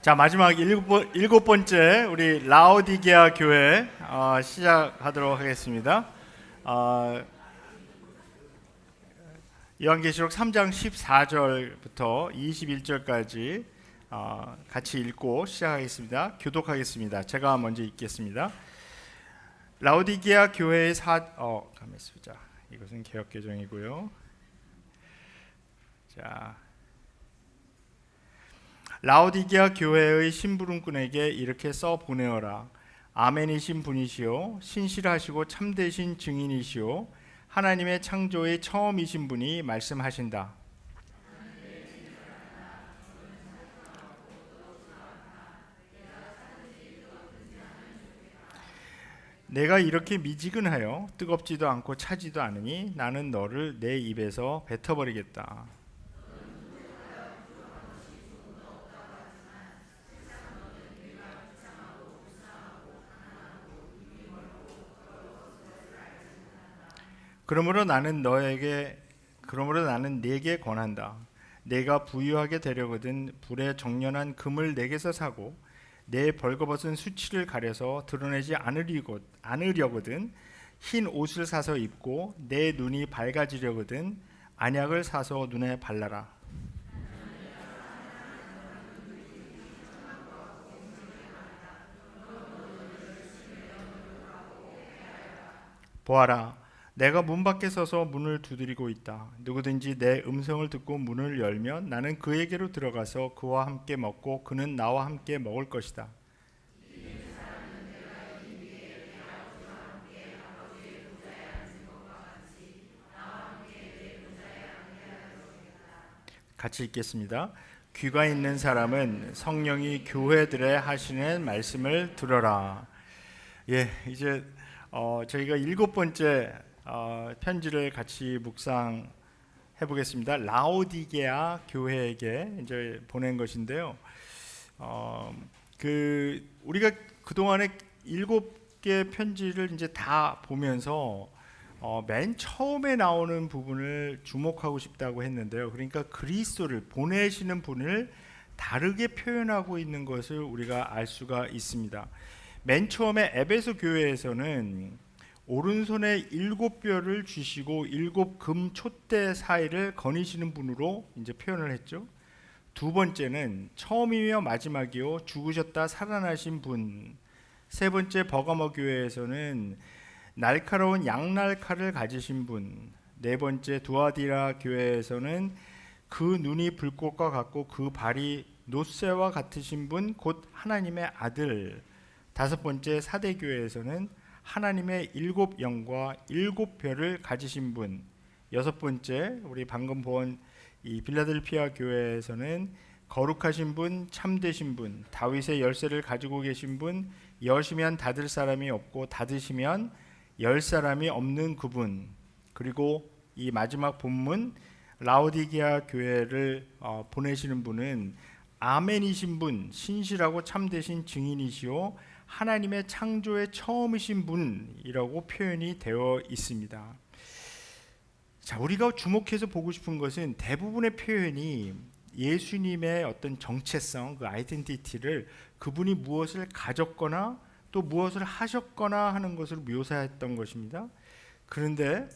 자, 마지막 일곱 번째 우리 라오디게아 교회 시작하도록 하겠습니다. 요한계시록 3장 14절부터 21절까지 같이 읽고 시작하겠습니다. 교독하겠습니다. 제가 먼저 읽겠습니다. 라오디게아 교회의 가만히 있으자. 이것은 개역개정이고요. 자, 라오디게아 교회의 심부름꾼에게 이렇게 써 보내어라. 아멘이신 분이시요 신실하시고 참되신 증인이시요 하나님의 창조의 처음이신 분이 말씀하신다. 내가 이렇게 미지근하여 뜨겁지도 않고 차지도 않으니 나는 너를 내 입에서 뱉어버리겠다. 그러므로 나는 네게 권한다. 내가 부유하게 되려거든 불에 정련한 금을 내게서 사고 내 벌거벗은 수치를 가려서 드러내지 않으려거든 흰 옷을 사서 입고 내 눈이 밝아지려거든 안약을 사서 눈에 발라라. 보아라, 내가 문 밖에 서서 문을 두드리고 있다. 누구든지 내 음성을 듣고 문을 열면 나는 그에게로 들어가서 그와 함께 먹고 그는 나와 함께 먹을 것이다. 같이 읽겠습니다. 귀가 있는 사람은 성령이 교회들에 하시는 말씀을 들어라. 예, 이제 저희가 일곱 번째 편지를 같이 묵상해 보겠습니다. 라오디게아 교회에게 이제 보낸 것인데요. 우리가 그 동안에 일곱 개 편지를 이제 다 보면서 맨 처음에 나오는 부분을 주목하고 싶다고 했는데요. 그러니까 그리스도를 보내시는 분을 다르게 표현하고 있는 것을 우리가 알 수가 있습니다. 맨 처음에 에베소 교회에서는 오른손에 7뼈를 쥐시고 7금 촛대 사이를 거니시는 분으로 이제 표현을 했죠. 두 번째는 처음이며 마지막이요 죽으셨다 살아나신 분. 세 번째 버가모 교회에서는 날카로운 양날칼을 가지신 분. 네 번째 두아디라 교회에서는 그 눈이 불꽃과 같고 그 발이 놋새와 같으신 분 곧 하나님의 아들. 다섯 번째 사대 교회에서는 하나님의 7영과 7별을 가지신 분. 여섯 번째 우리 방금 본 이 빌라델피아 교회에서는 거룩하신 분, 참되신 분, 다윗의 열쇠를 가지고 계신 분, 여시면 닫을 사람이 없고 닫으시면 열 사람이 없는 그분. 그리고 이 마지막 본문 라오디게아 교회를 보내시는 분은 아멘이신 분, 신실하고 참되신 증인이시오 하나님의 창조의 처음이신 분이라고 표현이 되어 있습니다. 자, 우리가 주목해서 보고 싶은 것은 대부분의 표현이 예수님의 어떤 정체성, 그 아이덴티티를 그분이 무엇을 가졌거나 또 무엇을 하셨거나 하는 것을 묘사했던 것입니다. 그런데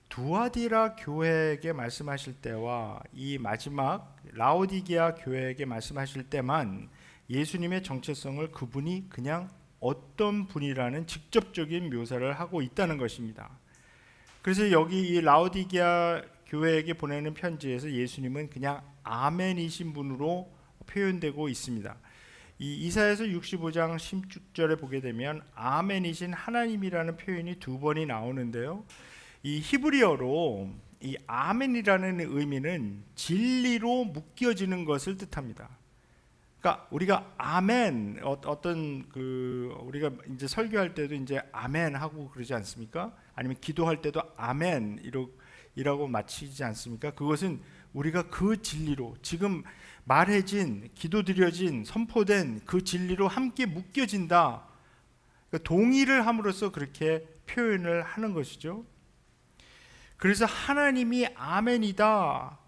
두아디라 교회에게 말씀하실 때와 이 마지막 라오디게아 교회에게 말씀하실 때만 예수님의 정체성을 그분이 그냥 어떤 분이라는 직접적인 묘사를 하고 있다는 것입니다. 그래서 여기 이 라오디게아 교회에게 보내는 편지에서 예수님은 그냥 아멘이신 분으로 표현되고 있습니다. 이 이사야서 65장 16절에 보게 되면 아멘이신 하나님이라는 표현이 두 번이 나오는데요. 이 히브리어로 이 아멘이라는 의미는 진리로 묶여지는 것을 뜻합니다. 그러니까 우리가 아멘 어떤 우리가 이제 설교할 때도 이제 아멘 하고 그러지 않습니까? 아니면 기도할 때도 아멘 이라고 마치지 않습니까? 그것은 우리가 그 진리로 지금 말해진 기도드려진 선포된 그 진리로 함께 묶여진다. 그러니까 동의를 함으로써 그렇게 표현을 하는 것이죠. 그래서 하나님이 아멘이다.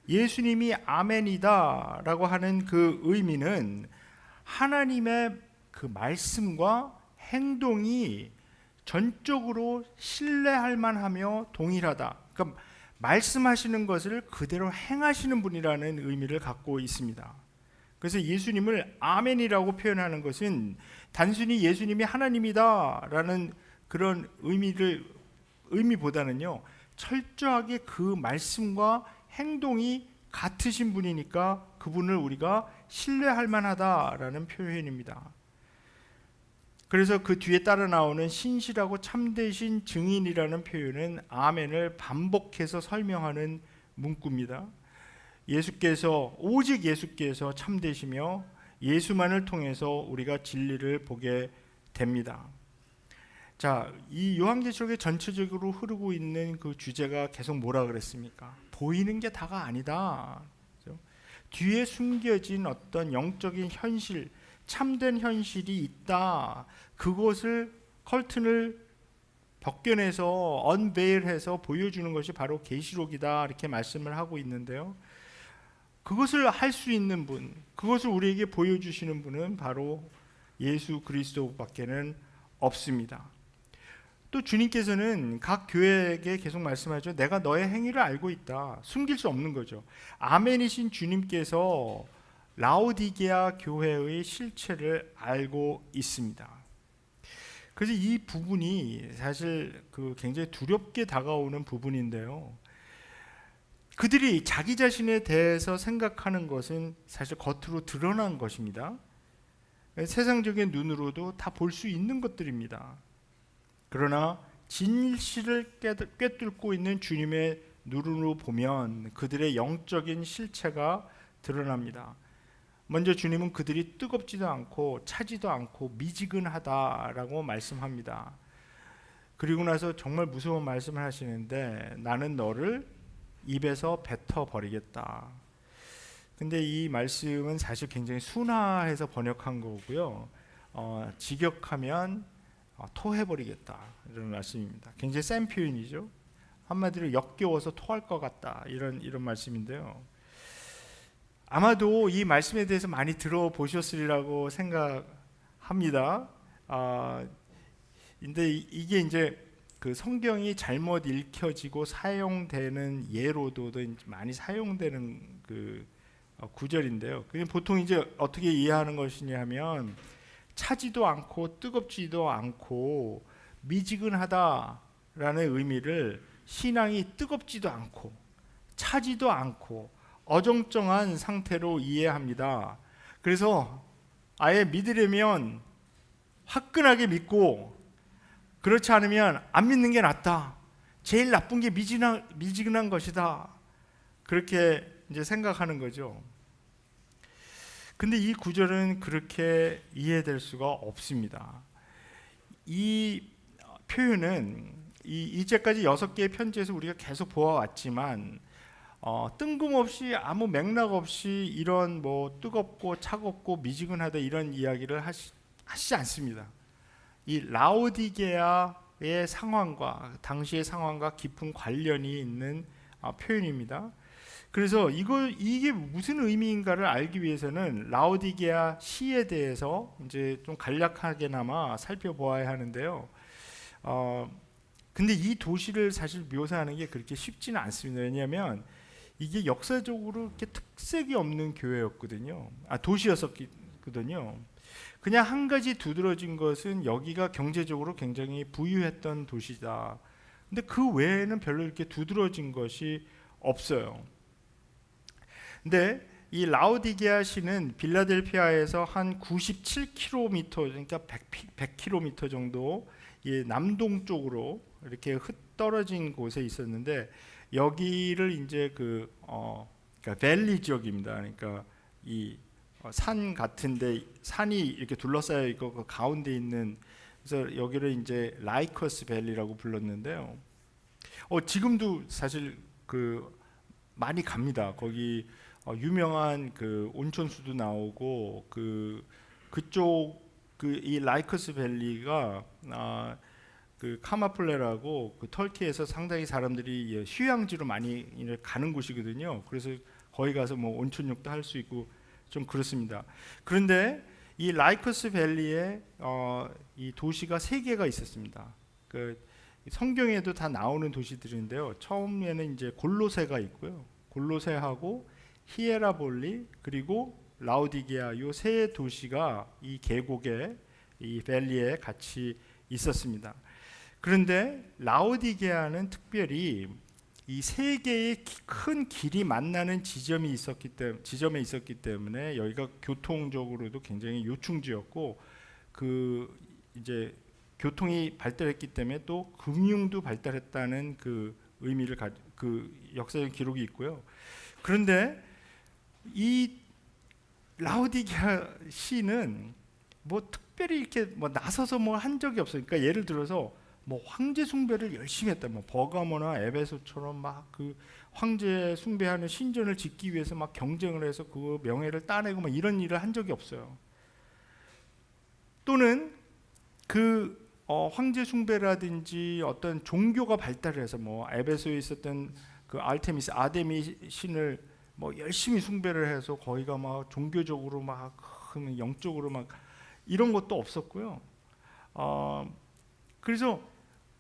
예수님이 아멘이다라고 하는 그 의미는 하나님의 그 말씀과 행동이 전적으로 신뢰할 만하며 동일하다. 그러니까 말씀하시는 것을 그대로 행하시는 분이라는 의미를 갖고 있습니다. 그래서 예수님을 아멘이라고 표현하는 것은 단순히 예수님이 하나님이다라는 그런 의미보다는요, 철저하게 그 말씀과 행동이 같으신 분이니까 그분을 우리가 신뢰할 만하다라는 표현입니다. 그래서 그 뒤에 따라 나오는 신실하고 참되신 증인이라는 표현은 아멘을 반복해서 설명하는 문구입니다. 오직 예수께서 참되시며 예수만을 통해서 우리가 진리를 보게 됩니다. 자, 이 요한계시록에 전체적으로 흐르고 있는 그 주제가 계속 뭐라 그랬습니까? 보이는 게 다가 아니다. 그렇죠? 뒤에 숨겨진 어떤 영적인 현실, 참된 현실이 있다. 그것을 커튼을 벗겨내서 언베일해서 보여주는 것이 바로 계시록이다. 이렇게 말씀을 하고 있는데요. 그것을 할 수 있는 분, 그것을 우리에게 보여주시는 분은 바로 예수 그리스도밖에는 없습니다. 또 주님께서는 각 교회에게 계속 말씀하죠. 내가 너의 행위를 알고 있다. 숨길 수 없는 거죠. 아멘이신 주님께서 라오디게아 교회의 실체를 알고 있습니다. 그래서 이 부분이 사실 굉장히 두렵게 다가오는 부분인데요. 그들이 자기 자신에 대해서 생각하는 것은 사실 겉으로 드러난 것입니다. 세상적인 눈으로도 다 볼 수 있는 것들입니다. 그러나 진실을 꿰뚫고 있는 주님의 눈으로 보면 그들의 영적인 실체가 드러납니다. 먼저 주님은 그들이 뜨겁지도 않고 차지도 않고 미지근하다라고 말씀합니다. 그리고 나서 정말 무서운 말씀을 하시는데 나는 너를 입에서 뱉어버리겠다. 근데 이 말씀은 사실 굉장히 순화해서 번역한 거고요. 직역하면 토해버리겠다 이런 말씀입니다. 굉장히 센 표현이죠. 한마디로 역겨워서 토할 것 같다 이런 말씀인데요. 아마도 이 말씀에 대해서 많이 들어보셨으리라고 생각합니다. 근데 이게 이제 그 성경이 잘못 읽혀지고 사용되는 예로도 많이 사용되는 그 구절인데요. 보통 이제 어떻게 이해하는 것이냐 하면 차지도 않고 뜨겁지도 않고 미지근하다라는 의미를 신앙이 뜨겁지도 않고 차지도 않고 어정쩡한 상태로 이해합니다. 그래서 아예 믿으려면 화끈하게 믿고 그렇지 않으면 안 믿는 게 낫다. 제일 나쁜 게 미지근한 것이다. 그렇게 이제 생각하는 거죠. 근데 이 구절은 그렇게 이해될 수가 없습니다. 이 표현은 이제까지 6개의 편지에서 우리가 계속 보아왔지만 뜬금없이 아무 맥락 없이 이런 뜨겁고 차갑고 미지근하다 이런 이야기를 하시지 않습니다. 이 라오디게아의 상황과 당시의 상황과 깊은 관련이 있는 표현입니다. 그래서 이게 무슨 의미인가를 알기 위해서는 라오디게아 시에 대해서 이제 좀 간략하게나마 살펴보아야 하는데요. 근데 이 도시를 사실 묘사하는 게 그렇게 쉽지는 않습니다. 왜냐하면 이게 역사적으로 이렇게 특색이 없는 교회였거든요. 도시였었거든요. 그냥 한 가지 두드러진 것은 여기가 경제적으로 굉장히 부유했던 도시다. 근데 그 외에는 별로 이렇게 두드러진 것이 없어요. 근데 이 라오디게아 시는 빌라델피아에서 한 97km, 그러니까 100km 정도 남동쪽으로 이렇게 흩떨어진 곳에 있었는데 여기를 이제 그러니까 밸리 지역입니다. 그러니까 이 산 같은데 산이 이렇게 둘러싸여 있고 그 가운데 있는 그래서 여기를 이제 라이커스 밸리라고 불렀는데요. 지금도 사실 많이 갑니다. 거기 유명한 그 온천수도 나오고 그쪽 이 라이커스 밸리가 그 카마플레라고 그 터키에서 상당히 사람들이 휴양지로 많이 가는 곳이거든요. 그래서 거기 가서 뭐 온천욕도 할 수 있고 좀 그렇습니다. 그런데 이 라이커스 밸리에 이 도시가 세 개가 있었습니다. 그 성경에도 다 나오는 도시들인데요. 처음에는 이제 골로새가 있고요. 골로새하고 히에라볼리 그리고 라오디게아 요 세 도시가 이 계곡에 이 밸리에 같이 있었습니다. 그런데 라오디게아는 특별히 이 세 개의 큰 길이 만나는 지점에 있었기 때문에 여기가 교통적으로도 굉장히 요충지였고 그 이제 교통이 발달했기 때문에 또 금융도 발달했다는 그 의미를 그 역사적 기록이 있고요. 그런데 이 라오디게아 시는 뭐 특별히 이렇게 뭐 나서서 뭐 한 적이 없어요. 그러니까 예를 들어서 뭐 황제 숭배를 열심히 했다. 뭐 버가모나 에베소처럼 막 그 황제 숭배하는 신전을 짓기 위해서 막 경쟁을 해서 그 명예를 따내고 막 이런 일을 한 적이 없어요. 또는 그 황제 숭배라든지 어떤 종교가 발달해서 뭐 에베소에 있었던 그 알테미스 아데미 신을 뭐 열심히 숭배를 해서 거기가 막 종교적으로 막 영적으로 막 이런 것도 없었고요. 그래서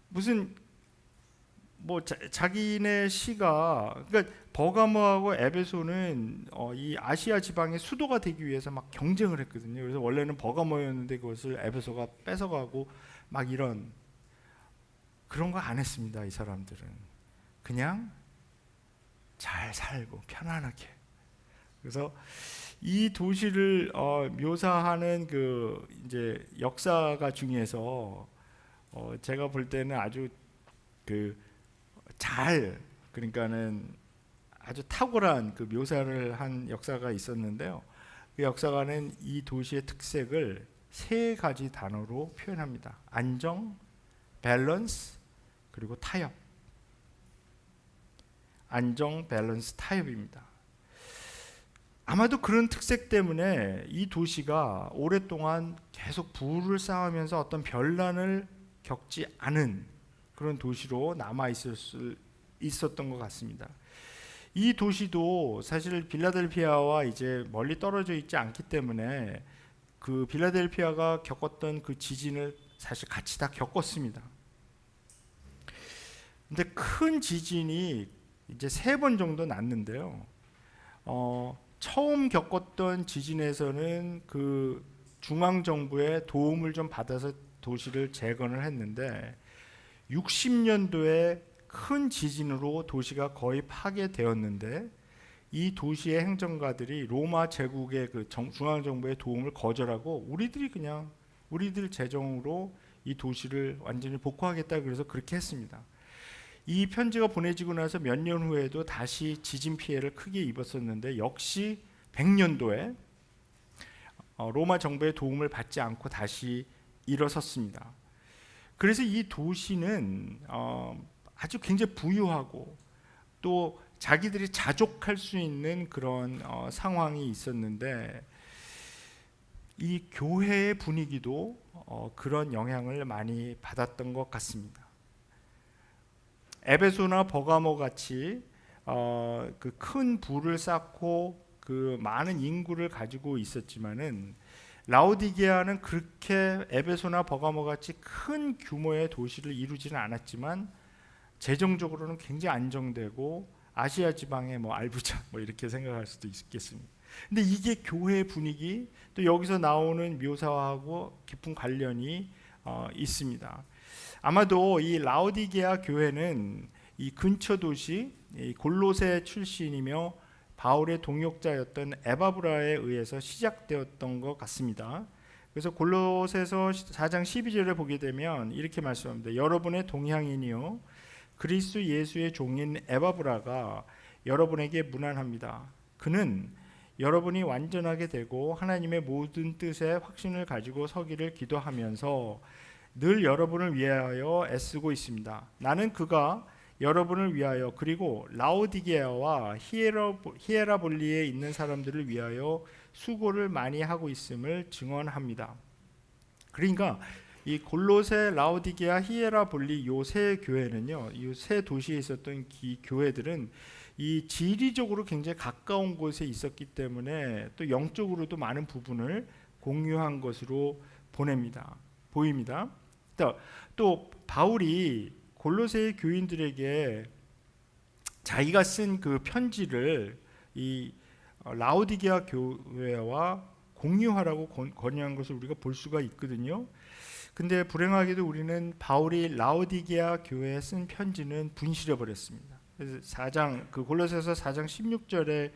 무슨 뭐 자기네 시가 그러니까 버가모하고 에베소는 이 아시아 지방의 수도가 되기 위해서 막 경쟁을 했거든요. 그래서 원래는 버가모였는데 그것을 에베소가 뺏어가고 막 이런 그런 거 안 했습니다. 이 사람들은 그냥 잘 살고 편안하게. 그래서 이 도시를 묘사하는 그 이제 역사가 중에서 제가 볼 때는 아주 그러니까는 아주 탁월한 그 묘사를 한 역사가 있었는데요. 그 역사가는 이 도시의 특색을 세 가지 단어로 표현합니다. 안정, 밸런스, 그리고 타협. 안정, 밸런스, 타협입니다. 아마도 그런 특색 때문에 이 도시가 오랫동안 계속 부를 쌓으면서 어떤 변란을 겪지 않은 그런 도시로 남아 있었던 것 같습니다. 이 도시도 사실 빌라델피아와 이제 멀리 떨어져 있지 않기 때문에 그 빌라델피아가 겪었던 그 지진을 사실 같이 다 겪었습니다. 근데 큰 지진이 이제 3번 정도 났는데요. 처음 겪었던 지진에서는 그 중앙 정부의 도움을 좀 받아서 도시를 재건을 했는데 60년도에 큰 지진으로 도시가 거의 파괴되었는데 이 도시의 행정가들이 로마 제국의 그 중앙 정부의 도움을 거절하고 우리들 재정으로 이 도시를 완전히 복구하겠다 그래서 그렇게 했습니다. 이 편지가 보내지고 나서 몇 년 후에도 다시 지진 피해를 크게 입었었는데 역시 100년도에 로마 정부의 도움을 받지 않고 다시 일어섰습니다. 그래서 이 도시는 아주 굉장히 부유하고 또 자기들이 자족할 수 있는 그런 상황이 있었는데 이 교회의 분위기도 그런 영향을 많이 받았던 것 같습니다. 에베소나 버가모 같이 그 큰 부를 쌓고 그 많은 인구를 가지고 있었지만은 라오디게아는 그렇게 에베소나 버가모 같이 큰 규모의 도시를 이루지는 않았지만 재정적으로는 굉장히 안정되고 아시아 지방의 뭐 알부자 뭐 이렇게 생각할 수도 있겠습니다. 근데 이게 교회의 분위기 또 여기서 나오는 묘사하고 깊은 관련이 있습니다. 아마도 이 라오디게아 교회는 이 근처 도시 이 골로새 출신이며 바울의 동역자였던 에바브라에 의해서 시작되었던 것 같습니다. 그래서 골로새서 4장 12절에 보게 되면 이렇게 말씀합니다. 여러분의 동향인이요 그리스도 예수의 종인 에바브라가 여러분에게 문안합니다. 그는 여러분이 완전하게 되고 하나님의 모든 뜻에 확신을 가지고 서기를 기도하면서 늘 여러분을 위하여 애쓰고 있습니다. 나는 그가 여러분을 위하여 그리고 라오디게아와 히에라볼리에 있는 사람들을 위하여 수고를 많이 하고 있음을 증언합니다. 그러니까 이 골로새, 라오디게아, 히에라볼리 요 세 교회는요, 이 세 도시에 있었던 교회들은 이 지리적으로 굉장히 가까운 곳에 있었기 때문에 또 영적으로도 많은 부분을 공유한 것으로 보입니다. 또 바울이 골로새 교인들에게 자기가 쓴 그 편지를 이 라오디게아 교회와 공유하라고 권유한 것을 우리가 볼 수가 있거든요. 근데 불행하게도 우리는 바울이 라오디게아 교회에 쓴 편지는 분실해 버렸습니다. 그래서 골로새서 4장 16절에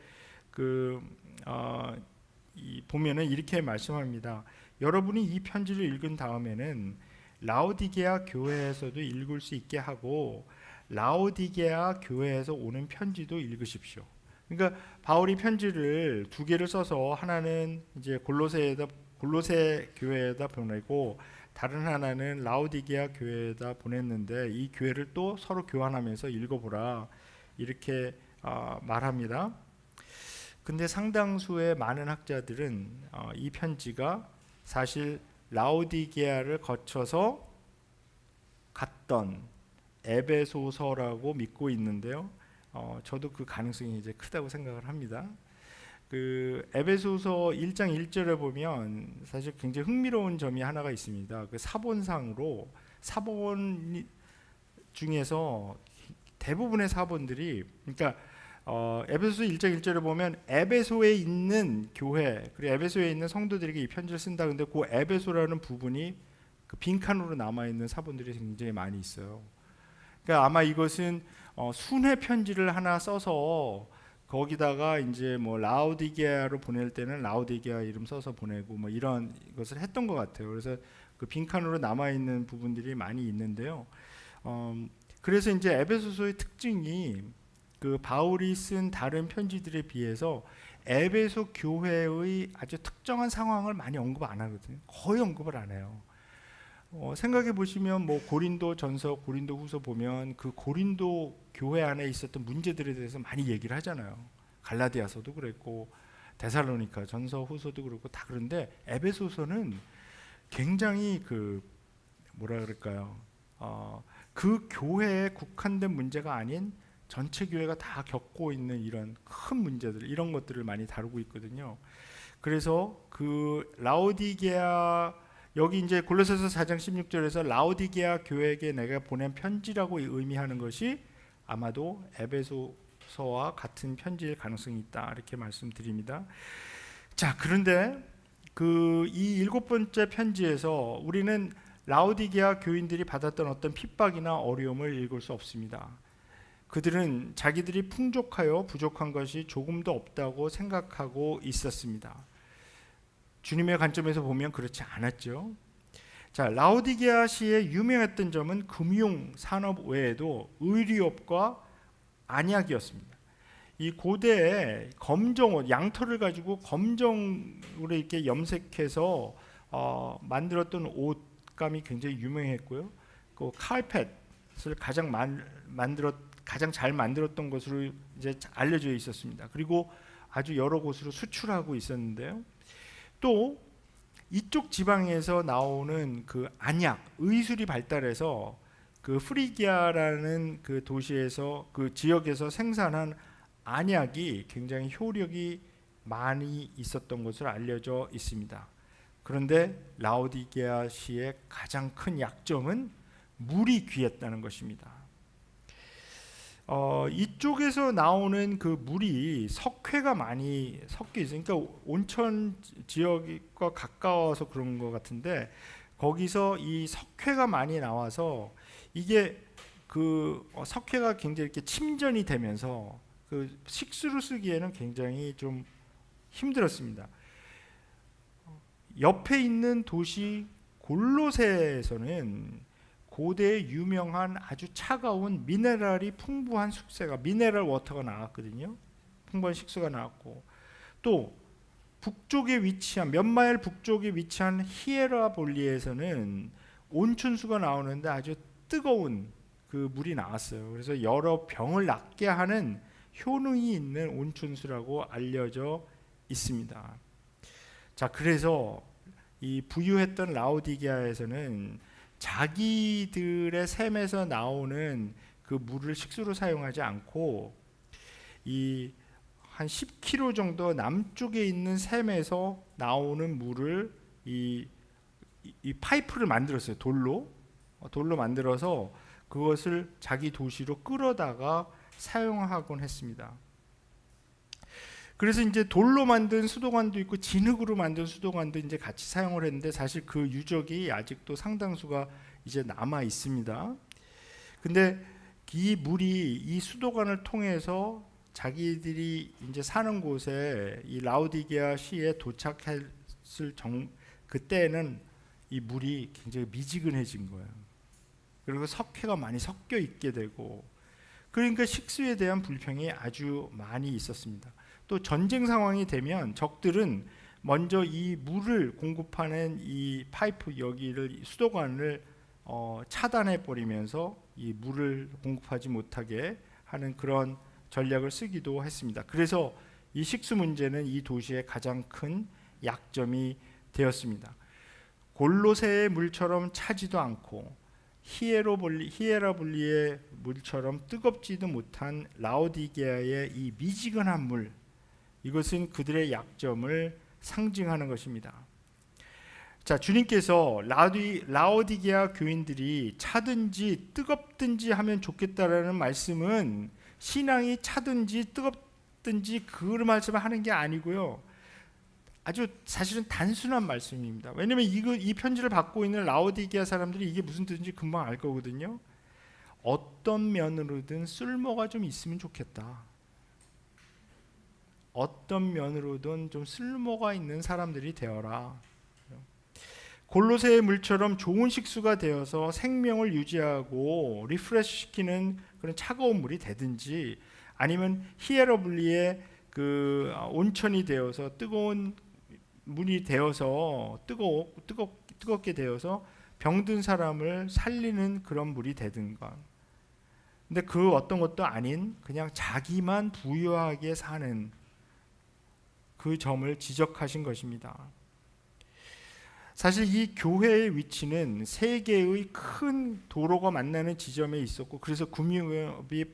보면은 이렇게 말씀합니다. 여러분이 이 편지를 읽은 다음에는 라오디게아 교회에서도 읽을 수 있게 하고 라오디게아 교회에서 오는 편지도 읽으십시오. 그러니까 바울이 편지를 두 개를 써서 하나는 이제 골로새 교회에다 보내고 다른 하나는 라오디게아 교회에다 보냈는데 이 교회를 또 서로 교환하면서 읽어보라 이렇게 말합니다. 근데 상당수의 많은 학자들은 이 편지가 사실 라오디게아를 거쳐서 갔던 에베소서라고 믿고 있는데요. 저도 그 가능성이 이제 크다고 생각을 합니다. 그 에베소서 1장 1절에 보면 사실 굉장히 흥미로운 점이 하나가 있습니다. 그 사본상으로 사본 중에서 대부분의 사본들이 그러니까 에베소서 1장 1절에 보면 에베소에 있는 교회 그리고 에베소에 있는 성도들에게 이 편지를 쓴다. 근데 그 에베소라는 부분이 그 빈칸으로 남아 있는 사본들이 굉장히 많이 있어요. 그러니까 아마 이것은 순회 편지를 하나 써서 거기다가 이제 뭐 라오디게아로 보낼 때는 라오디게아 이름 써서 보내고 뭐 이런 것을 했던 것 같아요. 그래서 그 빈칸으로 남아 있는 부분들이 많이 있는데요. 그래서 이제 에베소서의 특징이 그 바울이 쓴 다른 편지들에 비해서 에베소 교회의 아주 특정한 상황을 많이 언급 안 하거든요. 거의 언급을 안 해요. 생각해 보시면 뭐 고린도 전서, 고린도 후서 보면 그 고린도 교회 안에 있었던 문제들에 대해서 많이 얘기를 하잖아요. 갈라디아서도 그랬고 데살로니가 전서, 후서도 그렇고 다 그런데 에베소서는 굉장히 그 뭐라 그럴까요? 그 교회에 국한된 문제가 아닌 전체 교회가 다 겪고 있는 이런 큰 문제들, 이런 것들을 많이 다루고 있거든요. 그래서 그 라오디게아 여기 이제 골로새서 4장 16절에서 라오디게아 교회에게 내가 보낸 편지라고 의미하는 것이 아마도 에베소서와 같은 편지일 가능성이 있다 이렇게 말씀드립니다. 자, 그런데 이 7번째 편지에서 우리는 라오디게아 교인들이 받았던 어떤 핍박이나 어려움을 읽을 수 없습니다. 그들은 자기들이 풍족하여 부족한 것이 조금도 없다고 생각하고 있었습니다. 주님의 관점에서 보면 그렇지 않았죠. 자, 라오디게아시의 유명했던 점은 금융 산업 외에도 의류업과 안약이었습니다. 이 고대에 검정옷, 양털을 가지고 검정으로 이렇게 염색해서 만들었던 옷감이 굉장히 유명했고요. 그 카펫을 가장 잘 만들었던 것으로 이제 알려져 있었습니다. 그리고 아주 여러 곳으로 수출하고 있었는데요. 또 이쪽 지방에서 나오는 그 안약, 의술이 발달해서 그 프리기아라는 그 도시에서 그 지역에서 생산한 안약이 굉장히 효력이 많이 있었던 것으로 알려져 있습니다. 그런데 라오디게아시의 가장 큰 약점은 물이 귀했다는 것입니다. 이쪽에서 나오는 그 물이 석회가 많이 섞여 있어요. 그러니까 온천 지역과 가까워서 그런 것 같은데 거기서 이 석회가 많이 나와서 이게 그 석회가 굉장히 이렇게 침전이 되면서 그 식수로 쓰기에는 굉장히 좀 힘들었습니다. 옆에 있는 도시 골로새에서는 고대에 유명한 아주 차가운 미네랄이 풍부한 숙세가 미네랄 워터가 나왔거든요. 풍부한 식수가 나왔고 또 북쪽에 위치한 몇 마일 북쪽에 위치한 히에라볼리에서는 온천수가 나오는데 아주 뜨거운 그 물이 나왔어요. 그래서 여러 병을 낫게 하는 효능이 있는 온천수라고 알려져 있습니다. 자, 그래서 이 부유했던 라오디게아에서는 자기들의 샘에서 나오는 그 물을 식수로 사용하지 않고 이 한 10km 정도 남쪽에 있는 샘에서 나오는 물을 이 파이프를 만들었어요. 돌로 만들어서 그것을 자기 도시로 끌어다가 사용하곤 했습니다. 그래서 이제 돌로 만든 수도관도 있고 진흙으로 만든 수도관도 이제 같이 사용을 했는데 사실 그 유적이 아직도 상당수가 이제 남아 있습니다. 근데 이 물이 이 수도관을 통해서 자기들이 이제 사는 곳에 이 라오디게아 시에 도착했을 그때는 이 물이 굉장히 미지근해진 거예요. 그리고 석회가 많이 섞여 있게 되고, 그러니까 식수에 대한 불평이 아주 많이 있었습니다. 또 전쟁 상황이 되면 적들은 먼저 이 물을 공급하는 이 파이프 여기를 수도관을 차단해 버리면서 이 물을 공급하지 못하게 하는 그런 전략을 쓰기도 했습니다. 그래서 이 식수 문제는 이 도시의 가장 큰 약점이 되었습니다. 골로새의 물처럼 차지도 않고 히에라볼리의 물처럼 뜨겁지도 못한 라오디게아의 이 미지근한 물, 이것은 그들의 약점을 상징하는 것입니다. 자, 주님께서 라오디게아 교인들이 차든지 뜨겁든지 하면 좋겠다라는 말씀은 신앙이 차든지 뜨겁든지 그 말씀을 하는 게 아니고요. 아주 사실은 단순한 말씀입니다. 왜냐하면 이 편지를 받고 있는 라오디게아 사람들이 이게 무슨 뜻인지 금방 알 거거든요. 어떤 면으로든 쓸모가 좀 있으면 좋겠다. 어떤 면으로든 좀 쓸모가 있는 사람들이 되어라. 골로새의 물처럼 좋은 식수가 되어서 생명을 유지하고 리프레시시키는 그런 차가운 물이 되든지, 아니면 히에라볼리의 그 온천이 되어서 뜨거운 물이 되어서 뜨겁게 되어서 병든 사람을 살리는 그런 물이 되든가. 근데 그 어떤 것도 아닌 그냥 자기만 부유하게 사는 그 점을 지적하신 것입니다. 사실 이 교회의 위치는 세 개의 큰 도로가 만나는 지점에 있었고, 그래서 금융업이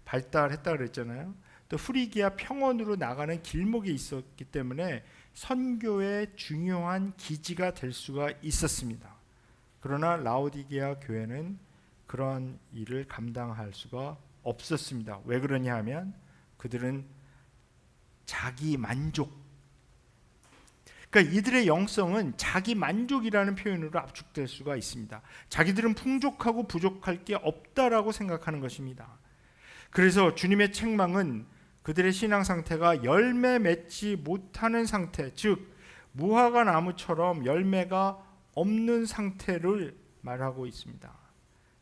발달했다 그랬잖아요. 또 프리기아 평원으로 나가는 길목이 있었기 때문에 선교의 중요한 기지가 될 수가 있었습니다. 그러나 라오디게아 교회는 그런 일을 감당할 수가 없었습니다. 왜 그러냐 하면 그들은 자기 만족, 그러니까 이들의 영성은 자기 만족이라는 표현으로 압축될 수가 있습니다. 자기들은 풍족하고 부족할 게 없다라고 생각하는 것입니다. 그래서 주님의 책망은 그들의 신앙 상태가 열매 맺지 못하는 상태, 즉 무화과 나무처럼 열매가 없는 상태를 말하고 있습니다.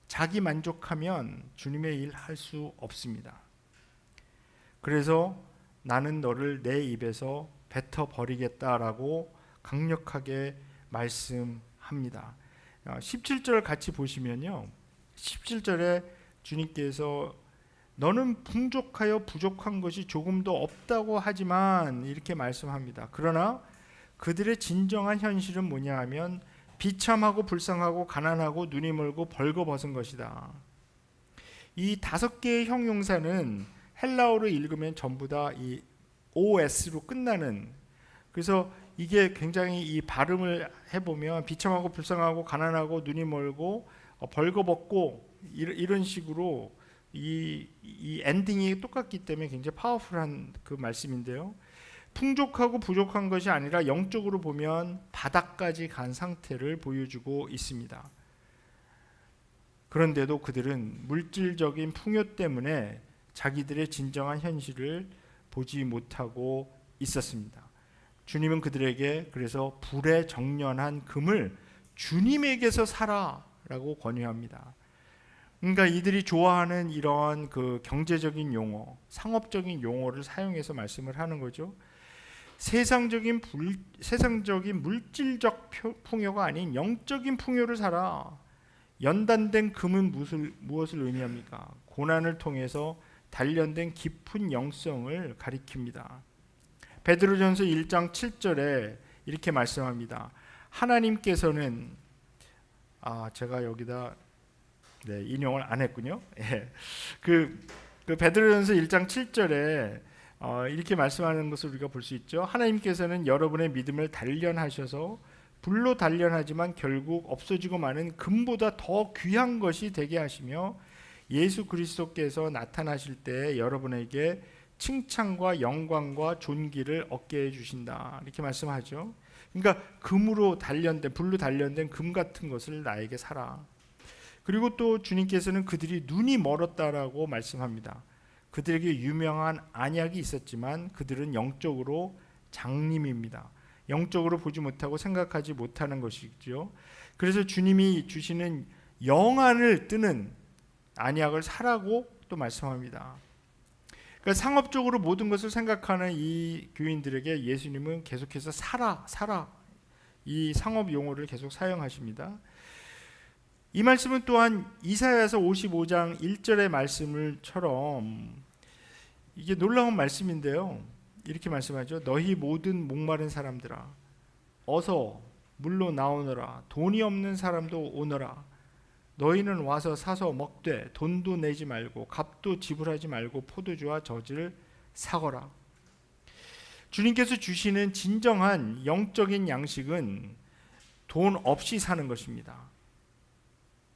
자기 만족하면 주님의 일 할 수 없습니다. 그래서 나는 너를 내 입에서 뱉어 버리겠다라고 강력하게 말씀합니다. 17절 같이 보시면요, 17절에 주님께서 너는 풍족하여 부족한 것이 조금도 없다고 하지만 이렇게 말씀합니다. 그러나 그들의 진정한 현실은 뭐냐 하면 비참하고 불쌍하고 가난하고 눈이 멀고 벌거벗은 것이다. 이 5개의 형용사는 헬라어로 읽으면 전부 다 이 OS로 끝나는, 그래서 이게 굉장히 이 발음을 해보면 비참하고 불쌍하고 가난하고 눈이 멀고 벌거벗고 이런 식으로 이 엔딩이 똑같기 때문에 굉장히 파워풀한 그 말씀인데요. 풍족하고 부족한 것이 아니라 영적으로 보면 바닥까지 간 상태를 보여주고 있습니다. 그런데도 그들은 물질적인 풍요 때문에 자기들의 진정한 현실을 보지 못하고 있었습니다. 주님은 그들에게 그래서 불에 정련한 금을 주님에게서 사라라고 권유합니다. 그러니까 이들이 좋아하는 이런 그 경제적인 용어, 상업적인 용어를 사용해서 말씀을 하는 거죠. 세상적인 물질적 풍요가 아닌 영적인 풍요를 사라. 연단된 금은 무엇을 의미합니까? 고난을 통해서 단련된 깊은 영성을 가리킵니다. 베드로전서 1장 7절에 이렇게 말씀합니다. 하나님께서는 제가 여기다 인용을 안 했군요. 그 그 베드로전서 1장 7절에 이렇게 말씀하는 것을 우리가 볼 수 있죠. 하나님께서는 여러분의 믿음을 단련하셔서 불로 단련하지만 결국 없어지고 마는 금보다 더 귀한 것이 되게 하시며 예수 그리스도께서 나타나실 때 여러분에게 칭찬과 영광과 존귀를 얻게 해주신다. 이렇게 말씀하죠. 그러니까 금으로 단련된, 불로 단련된 금 같은 것을 나에게 사라. 그리고 또 주님께서는 그들이 눈이 멀었다라고 말씀합니다. 그들에게 유명한 안약이 있었지만 그들은 영적으로 장님입니다. 영적으로 보지 못하고 생각하지 못하는 것이죠. 그래서 주님이 주시는 영안을 뜨는 안약을 사라고 또 말씀합니다. 그러니까 상업적으로 모든 것을 생각하는 이 교인들에게 예수님은 계속해서 사라 이 상업 용어를 계속 사용하십니다. 이 말씀은 또한 이사야서 55장 1절의 말씀을처럼 이게 놀라운 말씀인데요. 이렇게 말씀하죠. 너희 모든 목마른 사람들아 어서 물로 나오너라. 돈이 없는 사람도 오너라. 너희는 와서 사서 먹되 돈도 내지 말고 값도 지불하지 말고 포도주와 젖을 사거라. 주님께서 주시는 진정한 영적인 양식은 돈 없이 사는 것입니다.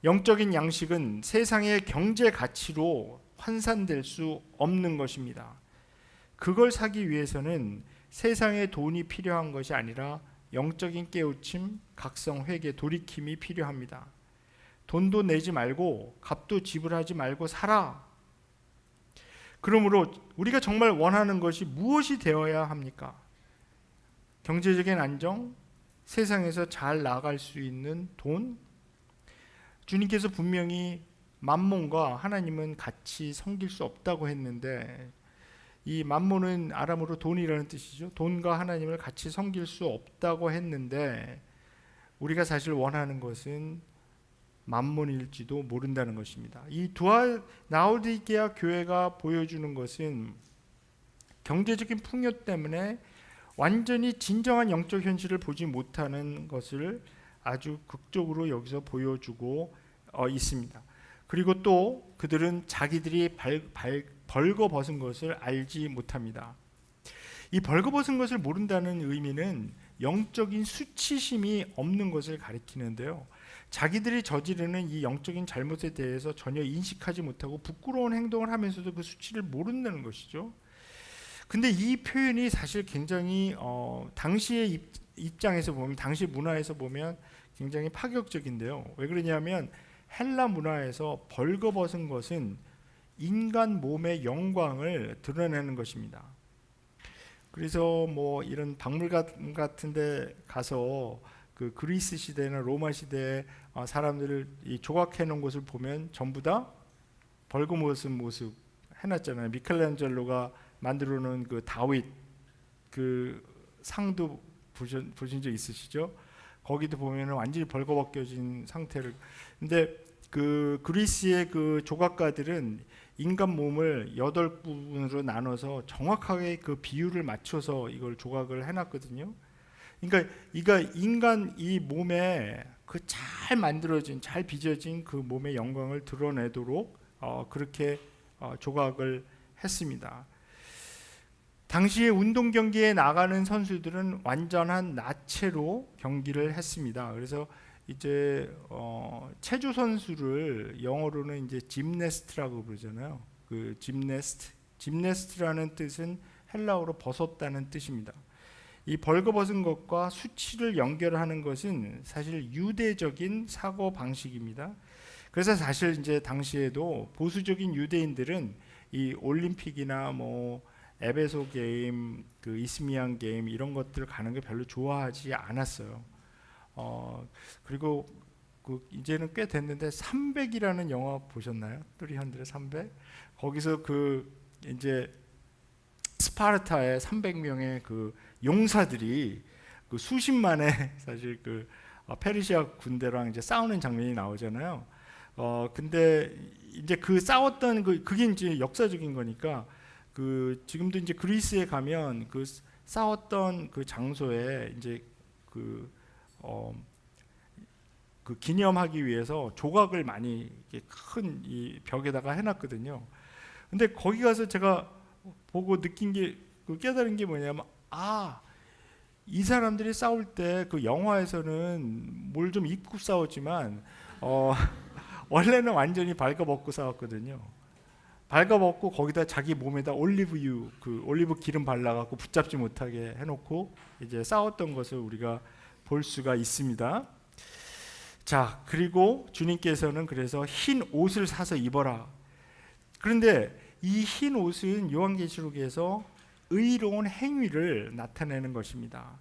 영적인 양식은 세상의 경제 가치로 환산될 수 없는 것입니다. 그걸 사기 위해서는 세상의 돈이 필요한 것이 아니라 영적인 깨우침, 각성, 회개, 돌이킴이 필요합니다. 돈도 내지 말고 값도 지불하지 말고 살아. 그러므로 우리가 정말 원하는 것이 무엇이 되어야 합니까? 경제적인 안정, 세상에서 잘 나아갈 수 있는 돈. 주님께서 분명히 맘몬과 하나님은 같이 섬길 수 없다고 했는데, 이 맘몬은 아람어로 돈이라는 뜻이죠. 돈과 하나님을 같이 섬길 수 없다고 했는데 우리가 사실 원하는 것은 맘몬일지도 모른다는 것입니다. 이 라오디게아 교회가 보여주는 것은 경제적인 풍요 때문에 완전히 진정한 영적 현실을 보지 못하는 것을 아주 극적으로 여기서 보여주고 있습니다. 그리고 또 그들은 자기들이 벌거벗은 것을 알지 못합니다. 이 벌거벗은 것을 모른다는 의미는 영적인 수치심이 없는 것을 가리키는데요. 자기들이 저지르는 이 영적인 잘못에 대해서 전혀 인식하지 못하고 부끄러운 행동을 하면서도 그 수치를 모른다는 것이죠. 근데 이 표현이 사실 굉장히 당시의 입장에서 보면, 당시 문화에서 보면 굉장히 파격적인데요. 왜 그러냐면 헬라 문화에서 벌거벗은 것은 인간 몸의 영광을 드러내는 것입니다. 그래서 뭐 이런 박물관 같은 데 가서 그 그리스 시대나 로마 시대의 사람들을 이 조각해 놓은 것을 보면 전부 다 벌거벗은 모습 해놨잖아요. 미켈란젤로가 만들어 놓은 그 다윗 그 상도 보신 적 있으시죠? 거기도 보면은 완전히 벌거벗겨진 상태를. 근데 그 그리스의 그 조각가들은 인간 몸을 8부분으로 나눠서 정확하게 그 비율을 맞춰서 이걸 조각을 해놨거든요. 그러니까 이가 인간 이 몸에 그 잘 만들어진, 잘 빚어진 그 몸의 영광을 드러내도록 그렇게 조각을 했습니다. 당시에 운동 경기에 나가는 선수들은 완전한 나체로 경기를 했습니다. 그래서 이제 체조 선수를 영어로는 이제 짐네스트라고 부르잖아요. 그 짐네스트라는 뜻은 헬라어로 벗었다는 뜻입니다. 이 벌거벗은 것과 수치를 연결하는 것은 사실 유대적인 사고 방식입니다. 그래서 사실 이제 당시에도 보수적인 유대인들은 이 올림픽이나 뭐 에베소 게임, 그 이스미안 게임 이런 것들 가는 게 별로 좋아하지 않았어요. 그리고 그 이제는 꽤 됐는데 300이라는 영화 보셨나요? 300? 거기서 그 이제 스파르타의 300명의 그 용사들이 그 수십만의 사실 그 페르시아 군대랑 이제 싸우는 장면이 나오잖아요. 근데 이제 그 싸웠던 그게 이제 역사적인 거니까 그 지금도 이제 그리스에 가면 그 싸웠던 그 장소에 이제 그 기념하기 위해서 조각을 많이 큰 이 벽에다가 해놨거든요. 근데 거기 가서 제가 보고 느낀 게, 깨달은 게 뭐냐면, 이 사람들이 싸울 때 그 영화에서는 뭘 좀 입고 싸웠지만 원래는 완전히 발가벗고 싸웠거든요. 발가벗고 거기다 자기 몸에다 올리브유, 그 올리브 기름 발라갖고 붙잡지 못하게 해놓고 이제 싸웠던 것을 우리가 볼 수가 있습니다. 자, 그리고 주님께서는 그래서 흰 옷을 사서 입어라. 그런데 이 흰 옷은 요한계시록에서 의로운 행위를 나타내는 것입니다.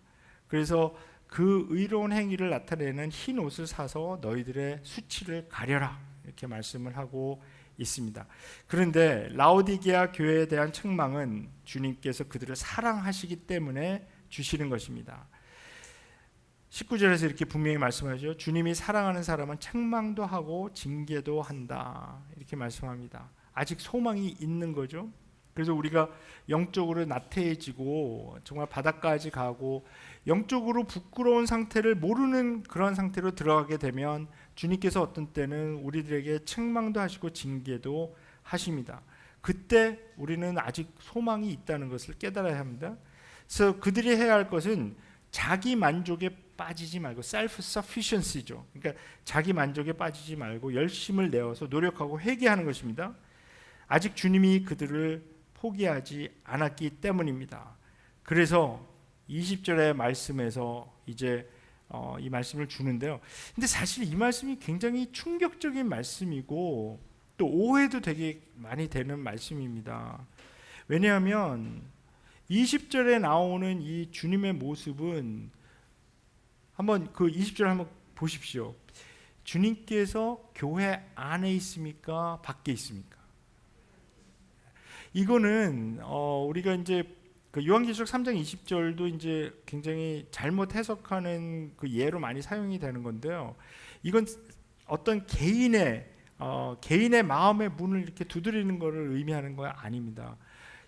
그래서 그 의로운 행위를 나타내는 흰 옷을 사서 너희들의 수치를 가려라, 이렇게 말씀을 하고 있습니다. 그런데 라오디게아 교회에 대한 책망은 주님께서 그들을 사랑하시기 때문에 주시는 것입니다. 19절에서 이렇게 분명히 말씀하죠. 주님이 사랑하는 사람은 책망도 하고 징계도 한다, 이렇게 말씀합니다. 아직 소망이 있는 거죠. 그래서 우리가 영적으로 나태해지고 정말 바닥까지 가고 영적으로 부끄러운 상태를 모르는 그런 상태로 들어가게 되면 주님께서 어떤 때는 우리들에게 책망도 하시고 징계도 하십니다. 그때 우리는 아직 소망이 있다는 것을 깨달아야 합니다. 그래서 그들이 해야 할 것은 자기 만족에 빠지지 말고, self sufficiency죠. 그러니까 자기 만족에 빠지지 말고 열심을 내어서 노력하고 회개하는 것입니다. 아직 주님이 그들을 포기하지 않았기 때문입니다. 그래서 20절의 말씀에서 이제 이 말씀을 주는데요. 근데 사실 이 말씀이 굉장히 충격적인 말씀이고 또 오해도 되게 많이 되는 말씀입니다. 왜냐하면 20절에 나오는 이 주님의 모습은, 한번 그 20절 한번 보십시오. 주님께서 교회 안에 있습니까? 밖에 있습니까? 이거는 우리가 이제 그 요한계시록 3장 20절도 이제 굉장히 잘못 해석하는 그 예로 많이 사용이 되는 건데요. 이건 어떤 개인의 마음의 문을 이렇게 두드리는 것을 의미하는 거 아닙니다.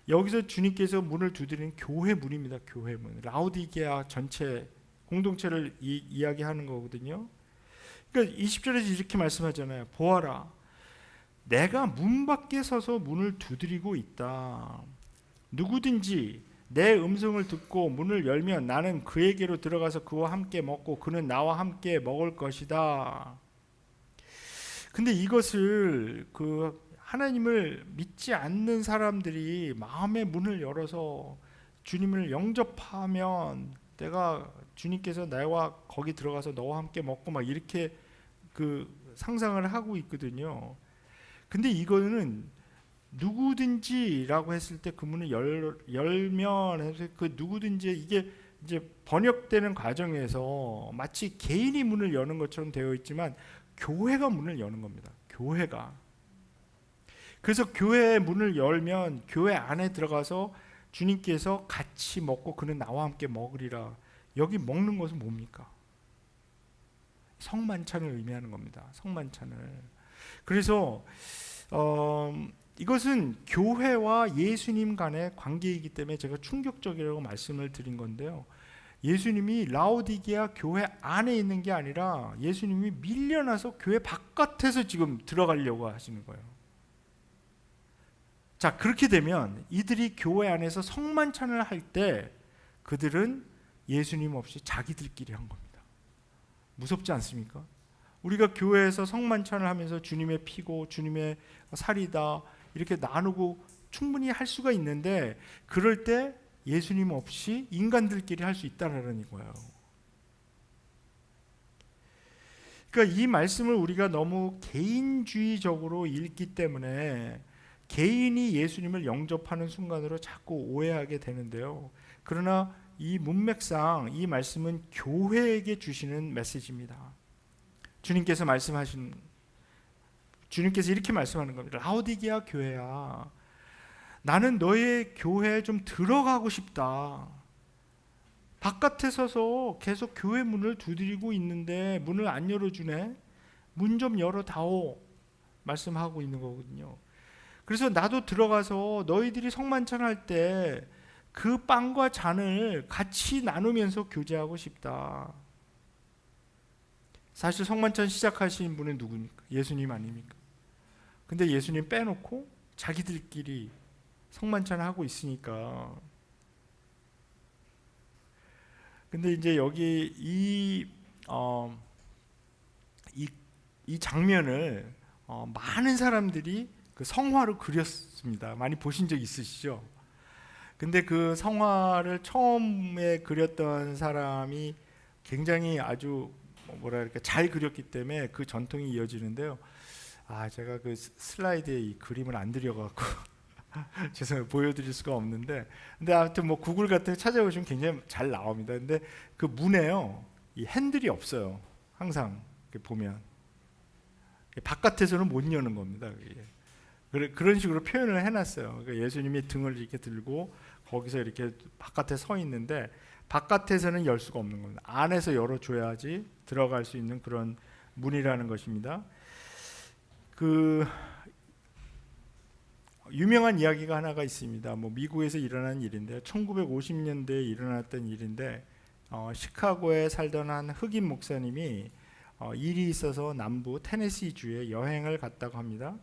여기서 주님께서 문을 두드리는 교회 문입니다. 교회 문. 라오디게아 전체 공동체를 이야기하는 거거든요. 그러니까 20절에서 이렇게 말씀하잖아요. 보아라, 내가 문 밖에 서서 문을 두드리고 있다. 누구든지 내 음성을 듣고 문을 열면 나는 그에게로 들어가서 그와 함께 먹고 그는 나와 함께 먹을 것이다. 근데 이것을 그 하나님을 믿지 않는 사람들이 마음의 문을 열어서 주님을 영접하면 내가 주님께서 나와 거기 들어가서 너와 함께 먹고 막 이렇게 그 상상을 하고 있거든요. 근데 이거는 누구든지라고 했을 때 그 문을 열면 해서 그 누구든지, 이게 이제 번역되는 과정에서 마치 개인이 문을 여는 것처럼 되어 있지만 교회가 문을 여는 겁니다. 교회가. 그래서 교회의 문을 열면 교회 안에 들어가서 주님께서 같이 먹고 그는 나와 함께 먹으리라. 여기 먹는 것은 뭡니까? 성만찬을 의미하는 겁니다. 성만찬을. 그래서 이것은 교회와 예수님 간의 관계이기 때문에 제가 충격적이라고 말씀을 드린 건데요. 예수님이 라오디게아 교회 안에 있는 게 아니라 예수님이 밀려나서 교회 바깥에서 지금 들어가려고 하시는 거예요. 자, 그렇게 되면 이들이 교회 안에서 성만찬을 할 때 그들은 예수님 없이 자기들끼리 한 겁니다. 무섭지 않습니까? 우리가 교회에서 성만찬을 하면서 주님의 피고 주님의 살이다 이렇게 나누고 충분히 할 수가 있는데, 그럴 때 예수님 없이 인간들끼리 할 수 있다라는 거예요. 그러니까 이 말씀을 우리가 너무 개인주의적으로 읽기 때문에 개인이 예수님을 영접하는 순간으로 자꾸 오해하게 되는데요. 그러나 이 문맥상 이 말씀은 교회에게 주시는 메시지입니다. 주님께서 이렇게 말씀하는 겁니다. 라오디게아 교회야, 나는 너의 교회에 좀 들어가고 싶다. 바깥에 서서 계속 교회 문을 두드리고 있는데 문을 안 열어주네. 문 좀 열어다오 말씀하고 있는 거거든요. 그래서 나도 들어가서 너희들이 성만찬 할 때 그 빵과 잔을 같이 나누면서 교제하고 싶다. 사실 성만찬 시작하신 분은 누굽니까? 예수님 아닙니까? 근데 예수님 빼놓고 자기들끼리 성만찬 하고 있으니까. 근데 이제 여기 이 장면을 많은 사람들이 그 성화로 그렸습니다. 많이 보신 적 있으시죠? 근데 그 성화를 처음에 그렸던 사람이 굉장히 아주 뭐랄까 잘 그렸기 때문에 그 전통이 이어지는데요. 제가 그 슬라이드에 이 그림을 안 들여갖고 죄송해요, 보여드릴 수가 없는데, 근데 아무튼 뭐 구글 같은 거 찾아보시면 굉장히 잘 나옵니다. 근데 그 문에요, 이 핸들이 없어요. 항상 보면 바깥에서는 못 여는 겁니다. 그런 식으로 표현을 해놨어요. 그러니까 예수님이 등을 이렇게 들고 거기서 이렇게 바깥에 서 있는데 바깥에서는 열 수가 없는 겁니다. 안에서 열어줘야지 들어갈 수 있는 그런 문이라는 것입니다. 그 유명한 이야기가 하나가 있습니다. 뭐 미국에서 일어난 일인데요. 1950년대에 일어났던 일인데 시카고에 살던 한 흑인 목사님이 일이 있어서 남부 테네시 주에 여행을 갔다고 합니다.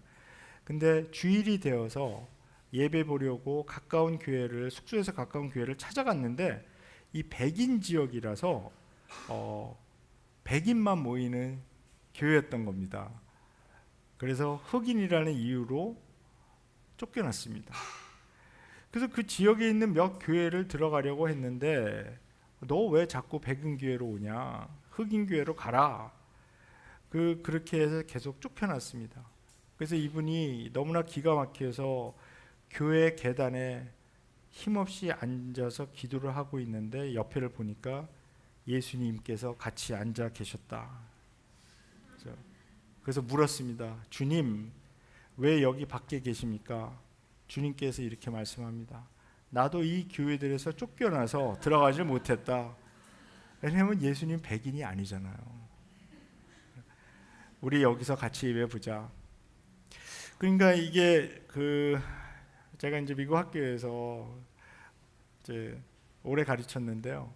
근데 주일이 되어서 예배 보려고 숙소에서 가까운 교회를 찾아갔는데 이 백인 지역이라서 백인만 모이는 교회였던 겁니다. 그래서 흑인이라는 이유로 쫓겨났습니다. 그래서 그 지역에 있는 몇 교회를 들어가려고 했는데 너 왜 자꾸 백인 교회로 오냐? 흑인 교회로 가라. 그렇게 해서 계속 쫓겨났습니다. 그래서 이분이 너무나 기가 막혀서 교회 계단에 힘없이 앉아서 기도를 하고 있는데 옆에를 보니까 예수님께서 같이 앉아 계셨다. 그래서 물었습니다. 주님, 왜 여기 밖에 계십니까? 주님께서 이렇게 말씀합니다. 나도 이 교회들에서 쫓겨나서 들어가질 못했다. 왜냐하면 예수님 백인이 아니잖아요. 우리 여기서 같이 예배보자. 그러니까 이게 제가 이제 미국 학교에서 이제 오래 가르쳤는데요.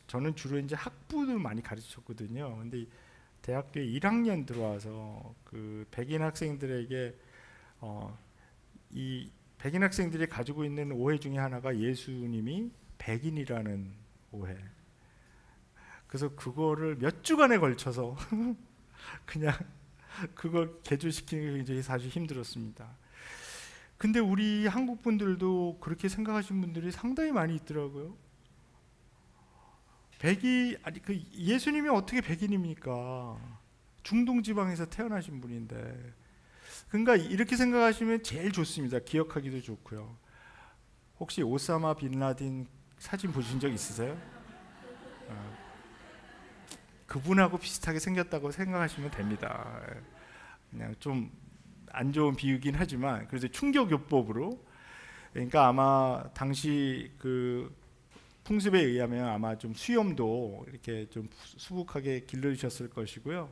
저는 주로 이제 학부를 많이 가르쳤거든요. 근데 대학교에 1학년 들어와서 그 백인 학생들에게 이 백인 학생들이 가지고 있는 오해 중에 하나가 예수님이 백인이라는 오해. 그래서 그거를 몇 주간에 걸쳐서 그냥 그걸 개조시키는 게 굉장히 사실 힘들었습니다. 근데 우리 한국 분들도 그렇게 생각하시는 분들이 상당히 많이 있더라고요. 예수님이 어떻게 백인입니까? 중동 지방에서 태어나신 분인데. 그러니까 이렇게 생각하시면 제일 좋습니다. 기억하기도 좋고요. 혹시 오사마 빈 라딘 사진 보신 적 있으세요? 그분하고 비슷하게 생겼다고 생각하시면 됩니다. 그냥 좀 안 좋은 비유긴 하지만 그래서 충격요법으로. 그러니까 아마 당시 그 풍습에 의하면 아마 좀 수염도 이렇게 좀 수북하게 길러주셨을 것이고요.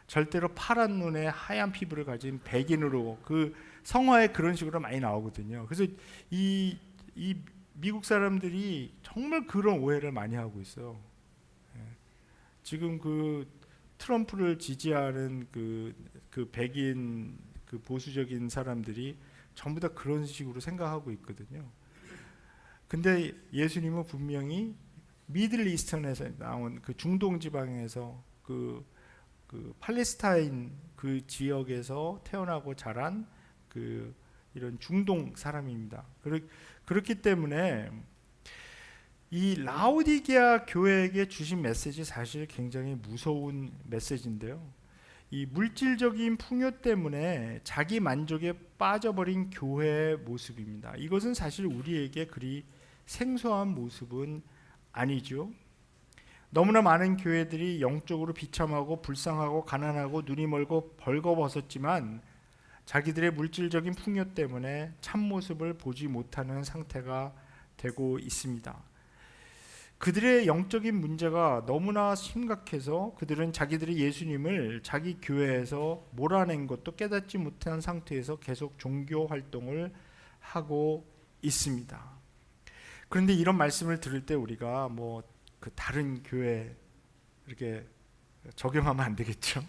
절대로 파란 눈에 하얀 피부를 가진 백인으로 그 성화에 그런 식으로 많이 나오거든요. 그래서 이 미국 사람들이 정말 그런 오해를 많이 하고 있어요. 지금 그 트럼프를 지지하는 그 백인 그 보수적인 사람들이 전부 다 그런 식으로 생각하고 있거든요. 근데 예수님은 분명히 미들 이스턴에서 나온 그 중동 지방에서 그 팔레스타인 그 지역에서 태어나고 자란 이런 중동 사람입니다. 그렇기 때문에 이 라오디게아 교회에게 주신 메시지 사실 굉장히 무서운 메시지인데요. 이 물질적인 풍요 때문에 자기 만족에 빠져버린 교회의 모습입니다. 이것은 사실 우리에게 그리 생소한 모습은 아니죠. 너무나 많은 교회들이 영적으로 비참하고 불쌍하고 가난하고 눈이 멀고 벌거벗었지만 자기들의 물질적인 풍요 때문에 참모습을 보지 못하는 상태가 되고 있습니다. 그들의 영적인 문제가 너무나 심각해서 그들은 자기들이 예수님을 자기 교회에서 몰아낸 것도 깨닫지 못한 상태에서 계속 종교 활동을 하고 있습니다. 그런데 이런 말씀을 들을 때 우리가 그 다른 교회 이렇게 적용하면 안 되겠죠?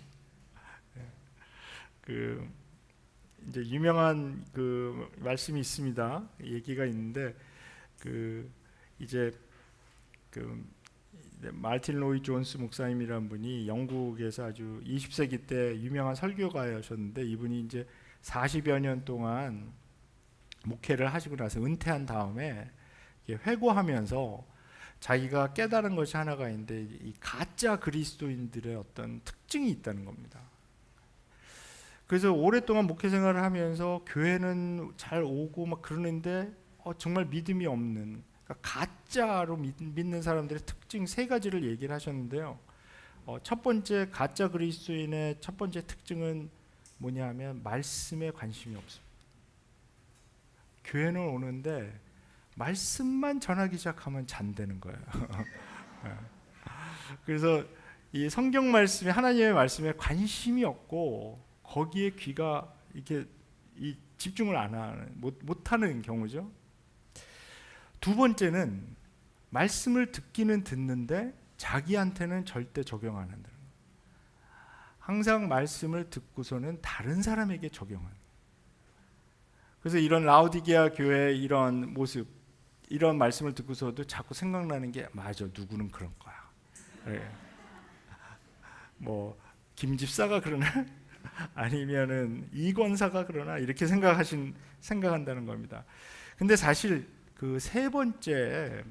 이제 유명한 그 말씀이 있습니다. 얘기가 있는데 그 이제 그 마르틴 로이 존스 목사님이라는 분이 영국에서 아주 20세기 때 유명한 설교가셨는데, 이분이 이제 40여 년 동안 목회를 하시고 나서 은퇴한 다음에 회고하면서 자기가 깨달은 것이 하나가 있는데, 이 가짜 그리스도인들의 어떤 특징이 있다는 겁니다. 그래서 오랫동안 목회 생활을 하면서 교회는 잘 오고 막 그러는데 정말 믿음이 없는, 그러니까 가짜로 믿는 사람들의 특징 세 가지를 얘기를 하셨는데요. 첫 번째 가짜 그리스도인의 첫 번째 특징은 뭐냐 하면 말씀에 관심이 없습니다. 교회는 오는데 말씀만 전하기 시작하면 잔대는 거예요. 그래서 이 성경 말씀에, 하나님의 말씀에 관심이 없고 거기에 귀가 이렇게 집중을 안 하는, 못하는 경우죠. 두 번째는 말씀을 듣기는 듣는데 자기한테는 절대 적용 안 한다는 거예요. 항상 말씀을 듣고서는 다른 사람에게 적용하는. 그래서 이런 라오디게아 교회의 이런 모습, 이런 말씀을 듣고서도 자꾸 생각나는 게, 맞아, 누구는 그런 거야. 네. 뭐 김집사가 그러나 아니면은 이권사가 그러나 이렇게 생각한다는 겁니다. 근데 사실 그 세 번째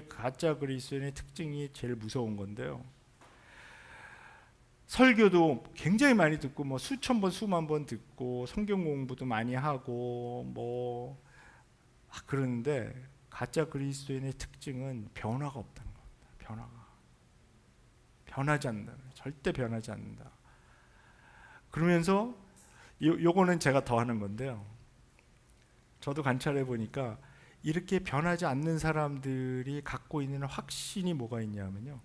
가짜 그리스도인의 특징이 제일 무서운 건데요. 설교도 굉장히 많이 듣고 뭐 수천 번 수만 번 듣고 성경 공부도 많이 하고 뭐 그러는데, 가짜 그리스도인의 특징은 변화가 없다는 겁니다. 변하지 않는다. 절대 변하지 않는다. 그러면서 요거는 제가 더 하는 건데요. 저도 관찰해 보니까 이렇게 변하지 않는 사람들이 갖고 있는 확신이 뭐가 있냐면요,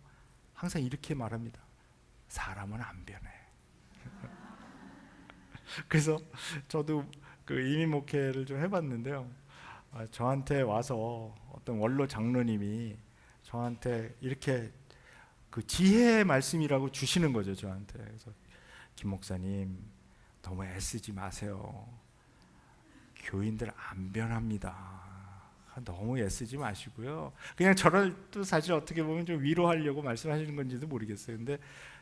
항상 이렇게 말합니다. 사람은 안 변해. 그래서 저도 그 이민 목회를 좀 해봤는데요. 저한테 와서 어떤 원로 장로님이 저한테 이렇게 그 지혜의 말씀이라고 주시는 거죠, 저한테. 그래서 김 목사님, 너무 애쓰지 마세요. 교인들 안 변합니다. 너무 애쓰지 마시고요. 그냥 저를 또 사실 어떻게 보면 좀 위로하려고 말씀하시는 건지도 모르겠어요. 근데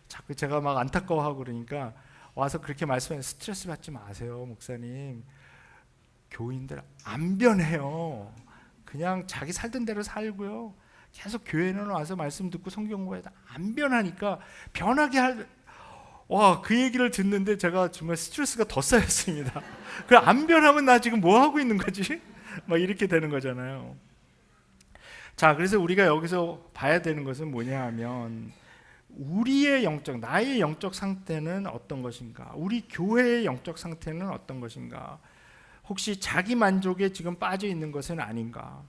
자꾸 제가 막 안타까워하고 그러니까 와서 그렇게 말씀하세요. 스트레스 받지 마세요, 목사님. 교인들 안 변해요. 그냥 자기 살던 대로 살고요. 계속 교회는 와서 말씀 듣고 성경 공부해도 안 변하니까 변하게 그 얘기를 듣는데 제가 정말 스트레스가 더 쌓였습니다. 그 안 변하면 나 지금 뭐 하고 있는 거지? 막 이렇게 되는 거잖아요. 자, 그래서 우리가 여기서 봐야 되는 것은 뭐냐 하면, 우리의 나의 영적 상태는 어떤 것인가? 우리 교회의 영적 상태는 어떤 것인가? 혹시 자기 만족에 지금 빠져 있는 것은 아닌가?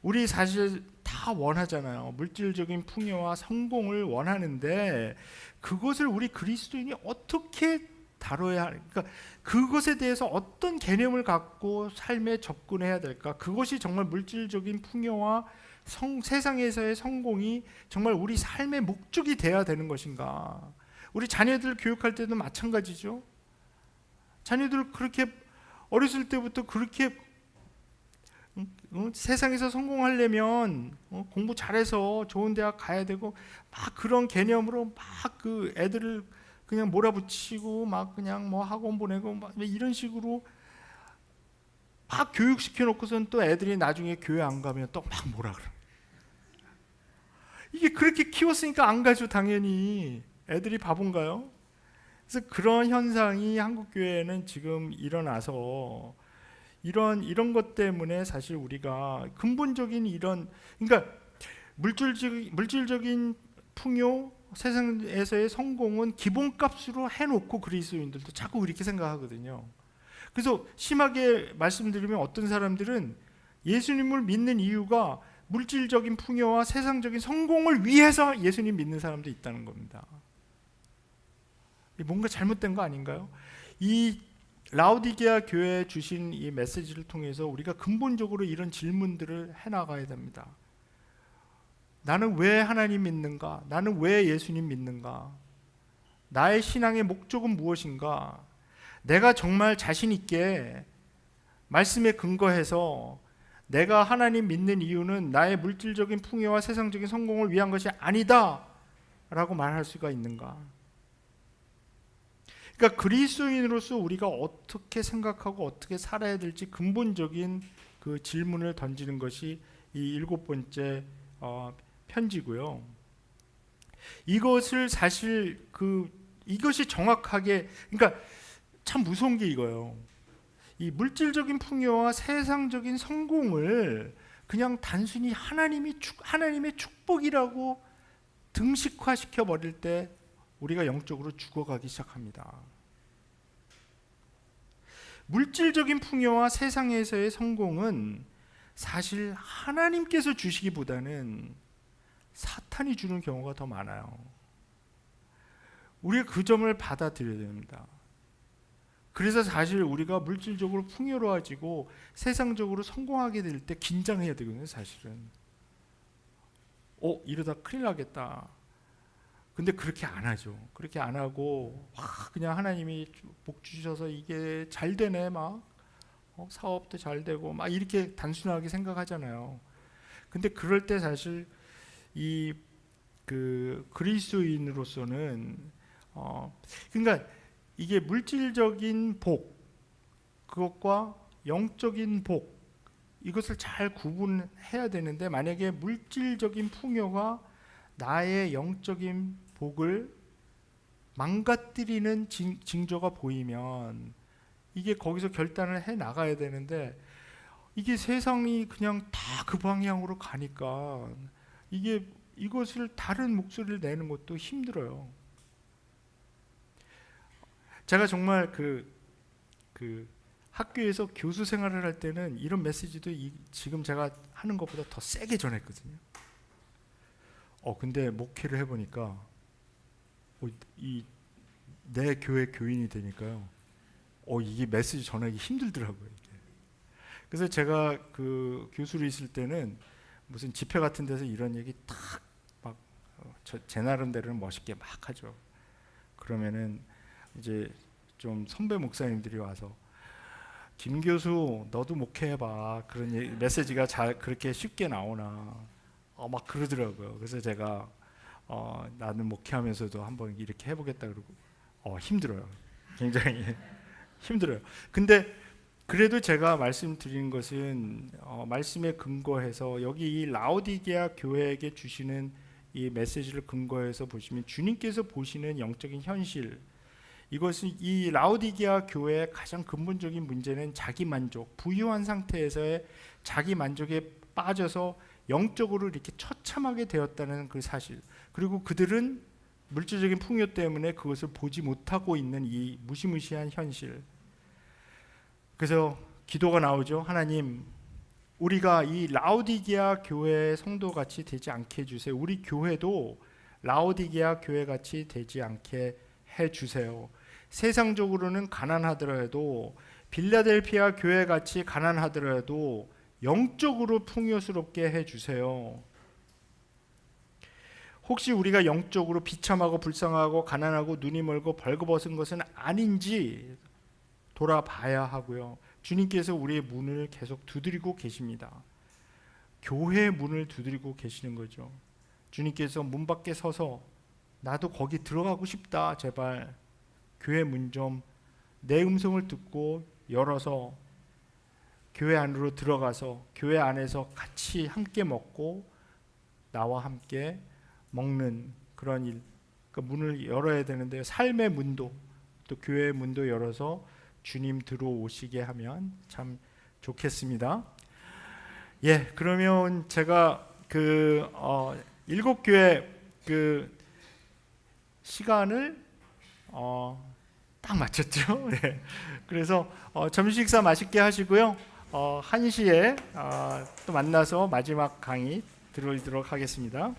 우리 사실 다 원하잖아요. 물질적인 풍요와 성공을 원하는데 그것을 우리 그리스도인이 어떻게 다뤄야 할까? 그러니까 그것에 대해서 어떤 개념을 갖고 삶에 접근해야 될까? 그것이 정말 물질적인 풍요와 세상에서의 성공이 정말 우리 삶의 목적이 돼야 되는 것인가? 우리 자녀들 교육할 때도 마찬가지죠. 자녀들 그렇게 어렸을 때부터 그렇게 세상에서 성공하려면 공부 잘해서 좋은 대학 가야 되고 막 그런 개념으로 막 그 애들을 그냥 몰아붙이고 막 그냥 뭐 학원 보내고 막 이런 식으로 막 교육시켜 놓고선 또 애들이 나중에 교회 안 가면 또 막 뭐라 그래. 이게 그렇게 키웠으니까 안 가죠, 당연히. 애들이 바본가요? 그래서 그런 현상이 한국 교회에는 지금 일어나서 이런 것 때문에 사실 우리가 근본적인 그러니까 물질적인 풍요, 세상에서의 성공은 기본값으로 해놓고 그리스도인들도 자꾸 이렇게 생각하거든요. 그래서 심하게 말씀드리면 어떤 사람들은 예수님을 믿는 이유가 물질적인 풍요와 세상적인 성공을 위해서 예수님 믿는 사람도 있다는 겁니다. 뭔가 잘못된 거 아닌가요? 이 라오디게아 교회에 주신 이 메시지를 통해서 우리가 근본적으로 이런 질문들을 해나가야 됩니다. 나는 왜 하나님 믿는가? 나는 왜 예수님 믿는가? 나의 신앙의 목적은 무엇인가? 내가 정말 자신 있게 말씀에 근거해서 내가 하나님 믿는 이유는 나의 물질적인 풍요와 세상적인 성공을 위한 것이 아니다 라고 말할 수가 있는가? 그러니까 그리스도인으로서 우리가 어떻게 생각하고 어떻게 살아야 될지 근본적인 그 질문을 던지는 것이 이 7번째 편지고요. 이것을 사실 이것이 정확하게, 그러니까 참 무서운 게 이거예요. 이 물질적인 풍요와 세상적인 성공을 그냥 단순히 하나님의 축복이라고 등식화시켜 버릴 때 우리가 영적으로 죽어가기 시작합니다. 물질적인 풍요와 세상에서의 성공은 사실 하나님께서 주시기보다는 사탄이 주는 경우가 더 많아요. 우리가 그 점을 받아들여야 됩니다. 그래서 사실 우리가 물질적으로 풍요로워지고 세상적으로 성공하게 될 때 긴장해야 되거든요. 사실은 이러다 큰일 나겠다. 근데 그렇게 안 하죠. 그렇게 안 하고 그냥 하나님이 복 주셔서 이게 잘 되네, 막 사업도 잘 되고 막 이렇게 단순하게 생각하잖아요. 근데 그럴 때 사실 이 그리스도인으로서는 그러니까 이게 물질적인 복, 그것과 영적인 복, 이것을 잘 구분해야 되는데, 만약에 물질적인 풍요가 나의 영적인 복을 망가뜨리는 징조가 보이면 이게 거기서 결단을 해 나가야 되는데, 이게 세상이 그냥 다 그 방향으로 가니까 이것을 다른 목소리를 내는 것도 힘들어요. 제가 정말 학교에서 교수 생활을 할 때는 이런 메시지도 지금 제가 하는 것보다 더 세게 전했거든요. 근데 목회를 해보니까 내 교회 교인이 되니까요. 이게 메시지 전하기 힘들더라고요. 이게. 그래서 제가 교수로 있을 때는 무슨 집회 같은 데서 이런 얘기 딱 막 제 나름대로는 멋있게 막 하죠. 그러면은 이제 좀 선배 목사님들이 와서 김 교수 너도 목회해봐, 그런 메시지가 그렇게 쉽게 나오나 막 그러더라고요. 그래서 제가 나는 목회하면서도 한번 이렇게 해보겠다 그러고 힘들어요. 굉장히 힘들어요. 근데 그래도 제가 말씀드리는 것은 말씀에 근거해서 여기 이 라오디게아 교회에게 주시는 이 메시지를 근거해서 보시면 주님께서 보시는 영적인 현실, 이것은 이 라오디게아 교회의 가장 근본적인 문제는 자기 만족, 부유한 상태에서의 자기 만족에 빠져서 영적으로 이렇게 처참하게 되었다는 그 사실, 그리고 그들은 물질적인 풍요 때문에 그것을 보지 못하고 있는 이 무시무시한 현실. 그래서 기도가 나오죠. 하나님, 우리가 이 라오디게아 교회의 성도같이 되지 않게 해주세요. 우리 교회도 라오디게아 교회같이 되지 않게 해주세요. 세상적으로는 가난하더라도, 빌라델피아 교회같이 가난하더라도 영적으로 풍요스럽게 해주세요. 혹시 우리가 영적으로 비참하고 불쌍하고 가난하고 눈이 멀고 벌거벗은 것은 아닌지 돌아봐야 하고요. 주님께서 우리의 문을 계속 두드리고 계십니다. 교회의 문을 두드리고 계시는 거죠. 주님께서 문 밖에 서서 나도 거기 들어가고 싶다, 제발 교회 문 좀 내 음성을 듣고 열어서 교회 안으로 들어가서 교회 안에서 같이 함께 먹고 나와 함께 먹는 그런 일, 그 문을 열어야 되는데요. 삶의 문도 또 교회의 문도 열어서 주님 들어오시게 하면 참 좋겠습니다. 그러면 제가 7교회 시간을 딱 맞췄죠. 그래서 점심 식사 맛있게 하시고요. 1시에 또 만나서 마지막 강의 들어오도록 하겠습니다.